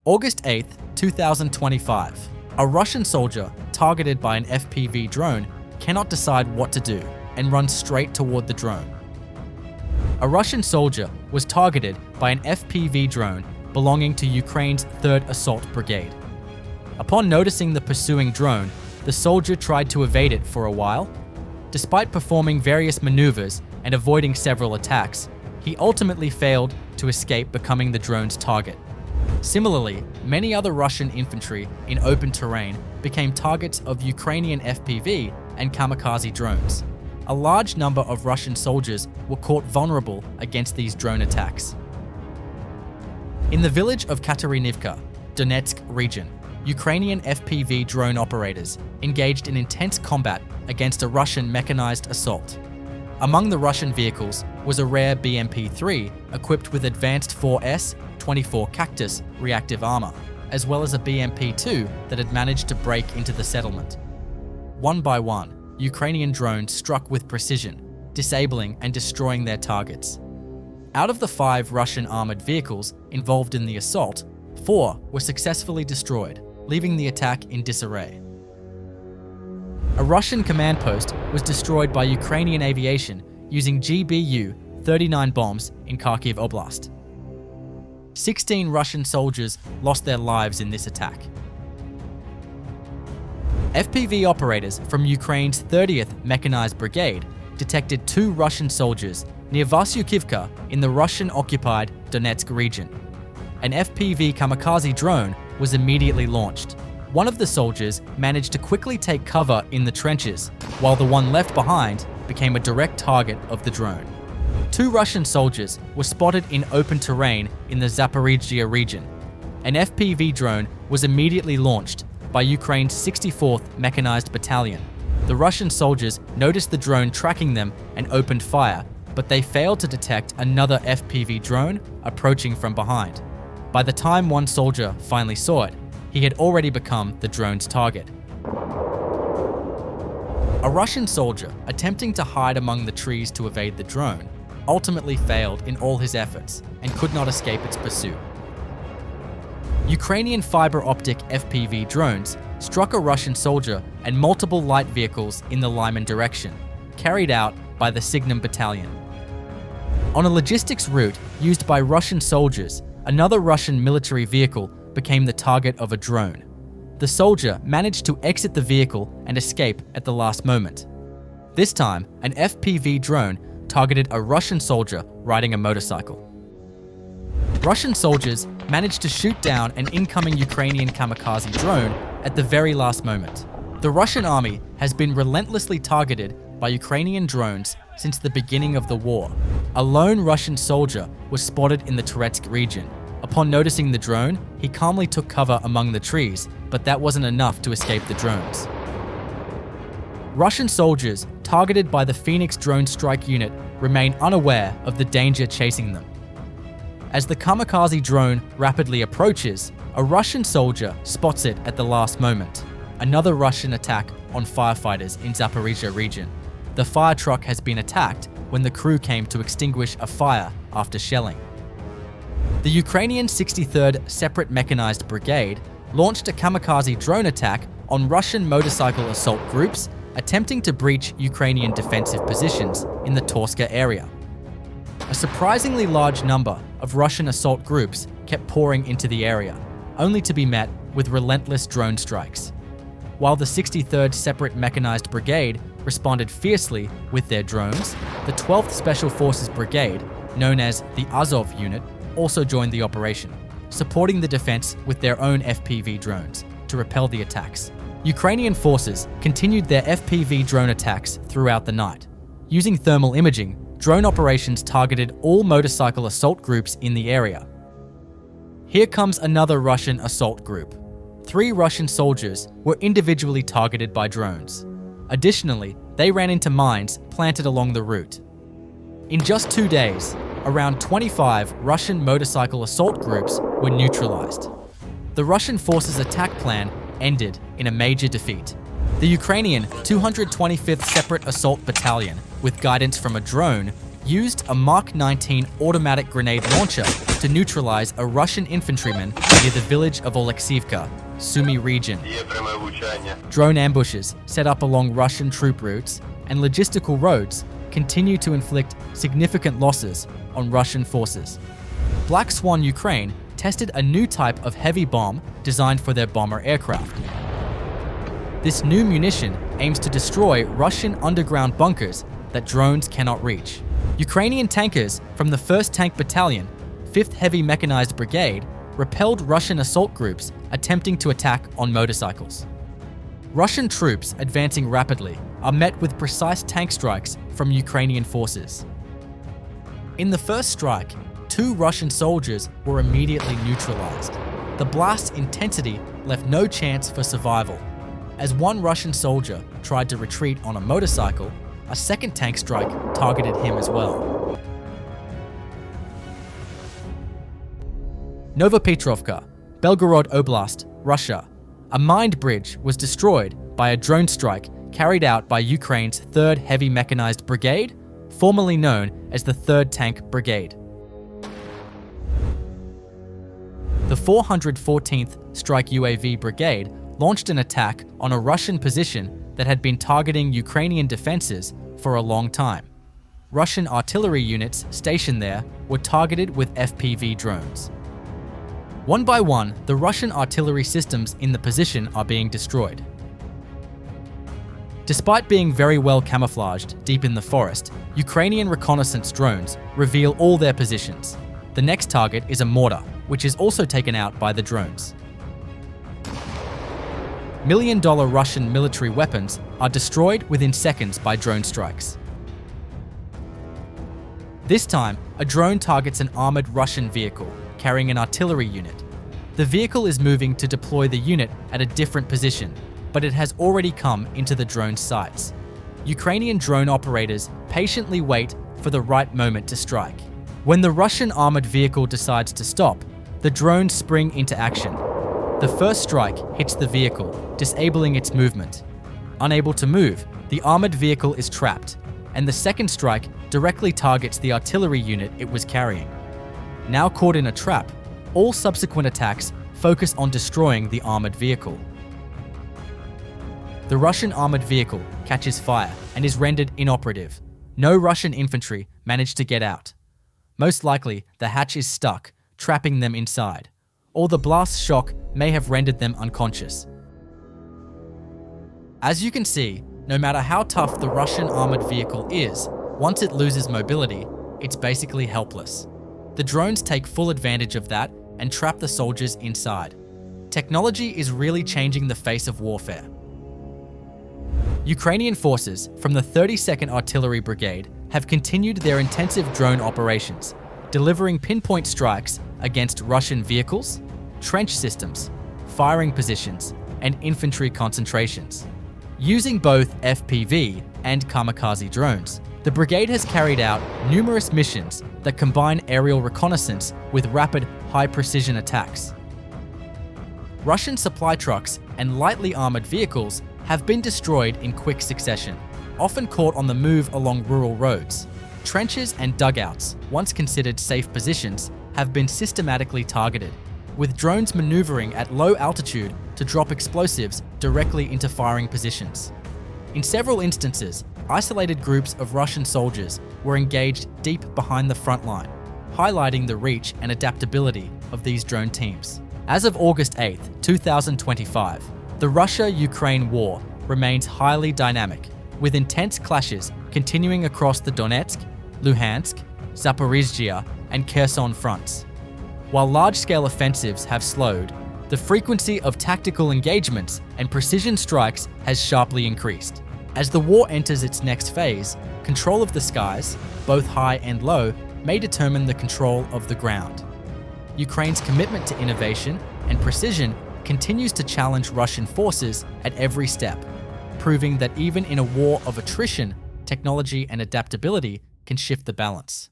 August 8, 2025. A Russian soldier targeted by an FPV drone cannot decide what to do and runs straight toward the drone. A Russian soldier was targeted by an FPV drone belonging to Ukraine's 3rd Assault Brigade. Upon noticing the pursuing drone, the soldier tried to evade it for a while. Despite performing various maneuvers and avoiding several attacks, he ultimately failed to escape becoming the drone's target. Similarly, many other Russian infantry in open terrain became targets of Ukrainian FPV and kamikaze drones. A large number of Russian soldiers were caught vulnerable against these drone attacks. In the village of Katerinivka, Donetsk region, Ukrainian FPV drone operators engaged in intense combat against a Russian mechanized assault. Among the Russian vehicles was a rare BMP-3 equipped with advanced 4S-24 Cactus reactive armor, as well as a BMP-2 that had managed to break into the settlement. One by one, Ukrainian drones struck with precision, disabling and destroying their targets. Out of the 5 Russian armored vehicles involved in the assault, 4 were successfully destroyed, leaving the attack in disarray. A Russian command post was destroyed by Ukrainian aviation using GBU-39 bombs in Kharkiv Oblast. 16 Russian soldiers lost their lives in this attack. FPV operators from Ukraine's 30th Mechanized Brigade detected 2 Russian soldiers near Vasyukivka in the Russian-occupied Donetsk region. An FPV kamikaze drone was immediately launched. One of the soldiers managed to quickly take cover in the trenches, while the one left behind became a direct target of the drone. 2 Russian soldiers were spotted in open terrain in the Zaporizhzhia region. An FPV drone was immediately launched by Ukraine's 64th Mechanized Battalion. The Russian soldiers noticed the drone tracking them and opened fire, but they failed to detect another FPV drone approaching from behind. By the time one soldier finally saw it, he had already become the drone's target. A Russian soldier attempting to hide among the trees to evade the drone ultimately failed in all his efforts and could not escape its pursuit. Ukrainian fiber optic FPV drones struck a Russian soldier and multiple light vehicles in the Lyman direction, carried out by the Signum Battalion. On a logistics route used by Russian soldiers, another Russian military vehicle became the target of a drone. The soldier managed to exit the vehicle and escape at the last moment. This time, an FPV drone targeted a Russian soldier riding a motorcycle. Russian soldiers managed to shoot down an incoming Ukrainian kamikaze drone at the very last moment. The Russian army has been relentlessly targeted by Ukrainian drones since the beginning of the war. A lone Russian soldier was spotted in the Toretsk region. Upon noticing the drone, he calmly took cover among the trees, but that wasn't enough to escape the drones. Russian soldiers targeted by the Phoenix drone strike unit remain unaware of the danger chasing them. As the kamikaze drone rapidly approaches, a Russian soldier spots it at the last moment. Another Russian attack on firefighters in Zaporizhzhia region. The fire truck has been attacked when the crew came to extinguish a fire after shelling. The Ukrainian 63rd Separate Mechanized Brigade launched a kamikaze drone attack on Russian motorcycle assault groups attempting to breach Ukrainian defensive positions in the Torska area. A surprisingly large number of Russian assault groups kept pouring into the area, only to be met with relentless drone strikes. While the 63rd Separate Mechanized Brigade responded fiercely with their drones, the 12th Special Forces Brigade, known as the Azov Unit, also joined the operation, supporting the defense with their own FPV drones to repel the attacks. Ukrainian forces continued their FPV drone attacks throughout the night. Using thermal imaging, drone operations targeted all motorcycle assault groups in the area. Here comes another Russian assault group. 3 Russian soldiers were individually targeted by drones. Additionally, they ran into mines planted along the route. In just 2 days, around 25 Russian motorcycle assault groups were neutralized. The Russian forces' attack plan ended in a major defeat. The Ukrainian 225th Separate Assault Battalion, with guidance from a drone, used a Mark 19 automatic grenade launcher to neutralize a Russian infantryman near the village of Oleksivka, Sumy region. Drone ambushes set up along Russian troop routes and logistical roads continue to inflict significant losses on Russian forces. Black Swan Ukraine tested a new type of heavy bomb designed for their bomber aircraft. This new munition aims to destroy Russian underground bunkers that drones cannot reach. Ukrainian tankers from the 1st Tank Battalion, 5th Heavy Mechanized Brigade, repelled Russian assault groups attempting to attack on motorcycles. Russian troops advancing rapidly are met with precise tank strikes from Ukrainian forces. In the first strike, 2 Russian soldiers were immediately neutralized. The blast's intensity left no chance for survival. As one Russian soldier tried to retreat on a motorcycle, a second tank strike targeted him as well. Novopetrovka, Belgorod Oblast, Russia. A mined bridge was destroyed by a drone strike carried out by Ukraine's 3rd Heavy Mechanized Brigade, formerly known as the 3rd Tank Brigade. The 414th Strike UAV Brigade launched an attack on a Russian position that had been targeting Ukrainian defenses for a long time. Russian artillery units stationed there were targeted with FPV drones. One by one, the Russian artillery systems in the position are being destroyed. Despite being very well camouflaged deep in the forest, Ukrainian reconnaissance drones reveal all their positions. The next target is a mortar, which is also taken out by the drones. Million-dollar Russian military weapons are destroyed within seconds by drone strikes. This time, a drone targets an armored Russian vehicle carrying an artillery unit. The vehicle is moving to deploy the unit at a different position, but it has already come into the drone's sights. Ukrainian drone operators patiently wait for the right moment to strike. When the Russian armored vehicle decides to stop, the drones spring into action. The first strike hits the vehicle, disabling its movement. Unable to move, the armored vehicle is trapped, and the second strike directly targets the artillery unit it was carrying. Now caught in a trap, all subsequent attacks focus on destroying the armored vehicle. The Russian armored vehicle catches fire and is rendered inoperative. No Russian infantry managed to get out. Most likely, the hatch is stuck, trapping them inside, or the blast shock may have rendered them unconscious. As you can see, no matter how tough the Russian armored vehicle is, once it loses mobility, it's basically helpless. The drones take full advantage of that and trap the soldiers inside. Technology is really changing the face of warfare. Ukrainian forces from the 32nd Artillery Brigade have continued their intensive drone operations, delivering pinpoint strikes against Russian vehicles, trench systems, firing positions, and infantry concentrations. Using both FPV and kamikaze drones, the brigade has carried out numerous missions that combine aerial reconnaissance with rapid, high-precision attacks. Russian supply trucks and lightly armored vehicles have been destroyed in quick succession, often caught on the move along rural roads. Trenches and dugouts, once considered safe positions, have been systematically targeted, with drones maneuvering at low altitude to drop explosives directly into firing positions. In several instances, isolated groups of Russian soldiers were engaged deep behind the front line, highlighting the reach and adaptability of these drone teams. As of August 8, 2025, the Russia-Ukraine war remains highly dynamic, with intense clashes continuing across the Donetsk, Luhansk, Zaporizhzhia, and Kherson fronts. While large-scale offensives have slowed, the frequency of tactical engagements and precision strikes has sharply increased. As the war enters its next phase, control of the skies, both high and low, may determine the control of the ground. Ukraine's commitment to innovation and precision continues to challenge Russian forces at every step, proving that even in a war of attrition, technology and adaptability can shift the balance.